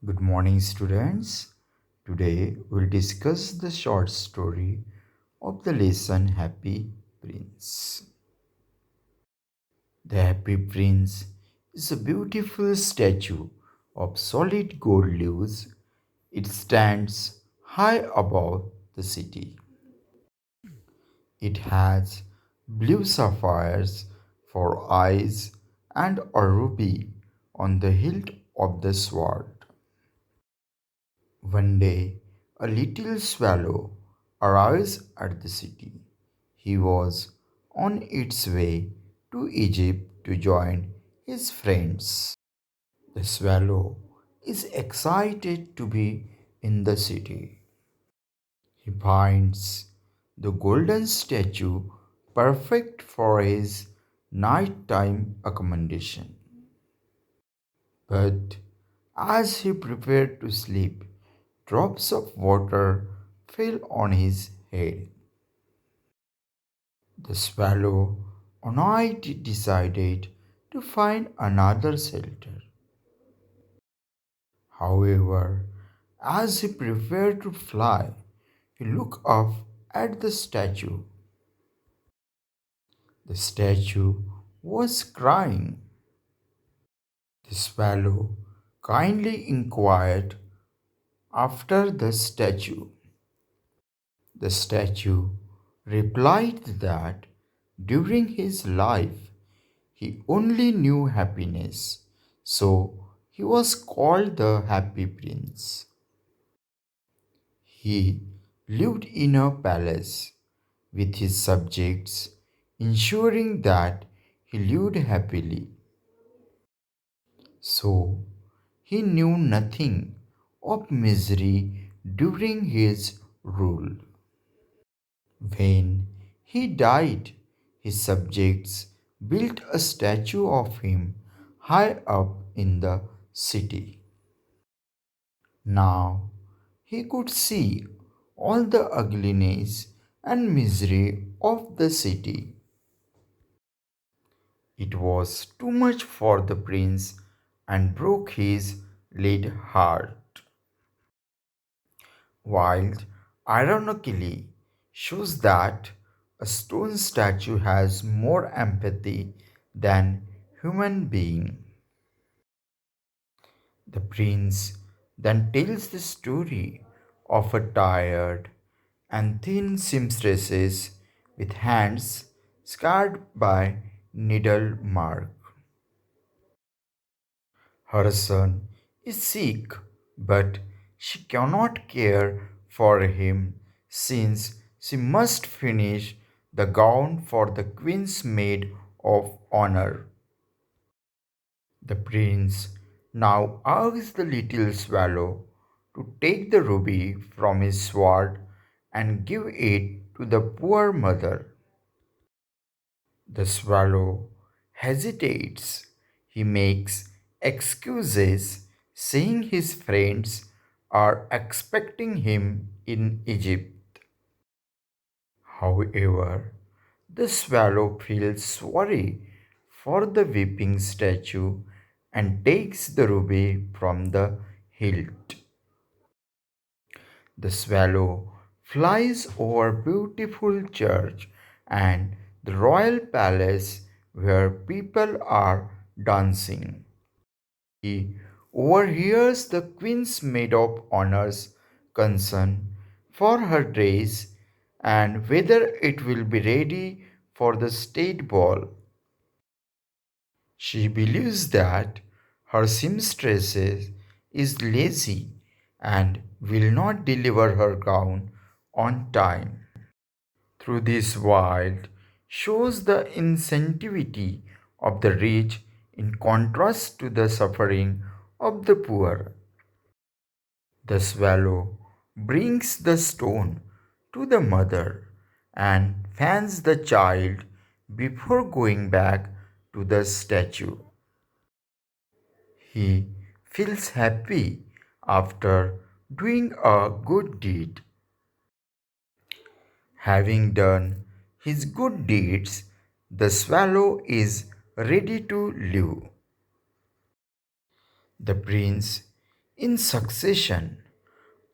Good morning, students. Today we'll discuss the short story of the lesson Happy Prince. The Happy Prince is a beautiful statue of solid gold leaves. It stands high above the city. It has blue sapphires for eyes and a ruby on the hilt of the sword. One day, a little swallow arrives at the city. He was on its way to Egypt to join his friends. The swallow is excited to be in the city. He finds the golden statue perfect for his nighttime accommodation. But as he prepared to sleep, drops of water fell on his head. The swallow, annoyed, decided to find another shelter. However, as he prepared to fly, he looked up at the statue. The statue was crying. The swallow kindly inquired after the statue. The statue replied that during his life he only knew happiness, so he was called the Happy Prince. He lived in a palace with his subjects, ensuring that he lived happily. So he knew nothing of misery during his rule. When he died, his subjects built a statue of him high up in the city. Now he could see all the ugliness and misery of the city. It was too much for the prince and broke his lead heart. Wild ironically shows that a stone statue has more empathy than human being. The prince then tells the story of a tired and thin seamstress with hands scarred by needle mark. Her son is sick, but she cannot care for him since she must finish the gown for the queen's maid of honor. The prince now asks the little swallow to take the ruby from his sword and give it to the poor mother. The swallow hesitates. He makes excuses, saying his friends are expecting him in Egypt. However, the swallow feels sorry for the weeping statue and takes the ruby from the hilt. The swallow flies over beautiful church and the royal palace where people are dancing. He overhears the queen's maid of honor's concern for her dress and whether it will be ready for the state ball. She believes that her seamstress is lazy and will not deliver her gown on time. Through this wild shows the insensitivity of the rich in contrast to the suffering of the poor. The swallow brings the stone to the mother and fans the child before going back to the statue. He feels happy after doing a good deed. Having done his good deeds, the swallow is ready to live. The prince in succession,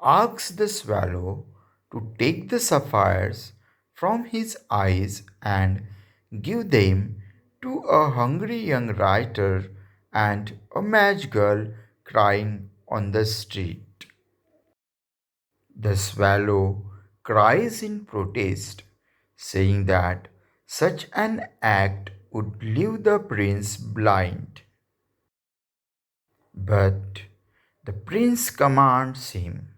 asks the swallow to take the sapphires from his eyes and give them to a hungry young writer and a match girl crying on the street. The swallow cries in protest, saying that such an act would leave the prince blind. But the prince commands him.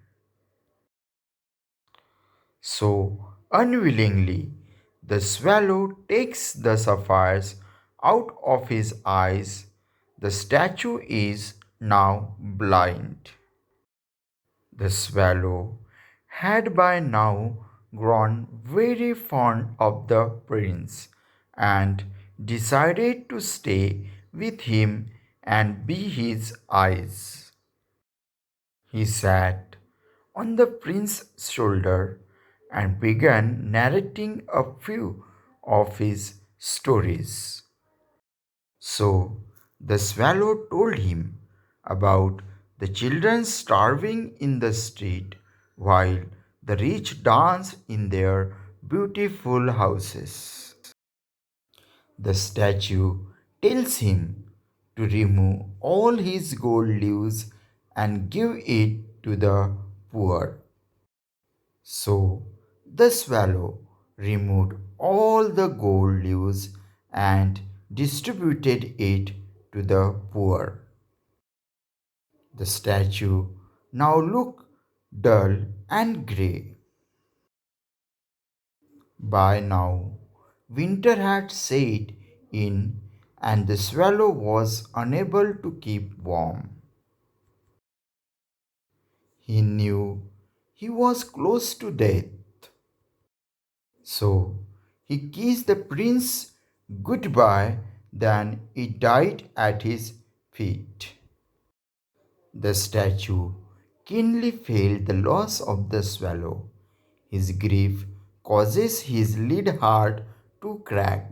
So, unwillingly, the swallow takes the sapphires out of his eyes. The statue is now blind. The swallow had by now grown very fond of the prince and decided to stay with him and be his eyes. He sat on the prince's shoulder and began narrating a few of his stories. So the swallow told him about the children starving in the street while the rich dance in their beautiful houses. The statue tells him to remove all his gold leaves and give it to the poor. So the swallow removed all the gold leaves and distributed it to the poor. The statue now looked dull and grey. By now, winter had set in and the swallow was unable to keep warm. He knew he was close to death. So he kissed the prince goodbye, then he died at his feet. The statue keenly felt the loss of the swallow. His grief causes his lead heart to crack.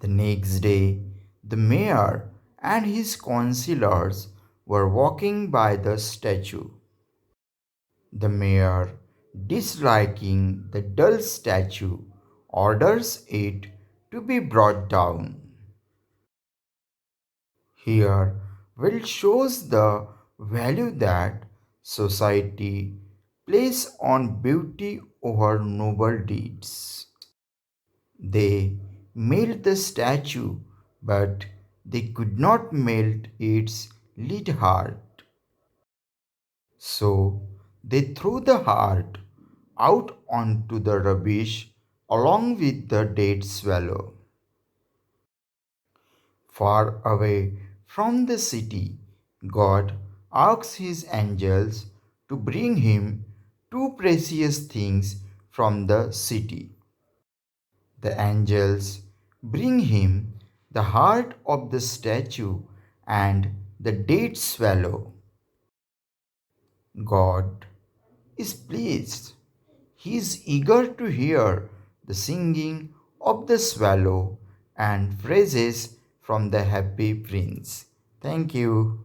The next day, the mayor and his councillors were walking by the statue. The mayor, disliking the dull statue, orders it to be brought down. Here will shows the value that society place on beauty over noble deeds. They melt the statue, but they could not melt its lead heart. So they threw the heart out onto the rubbish along with the dead swallow. Far away from the city, God asks his angels to bring him two precious things from the city. The angels bring him the heart of the statue and the dead swallow. God is pleased. He is eager to hear the singing of the swallow and phrases from the happy prince. Thank you.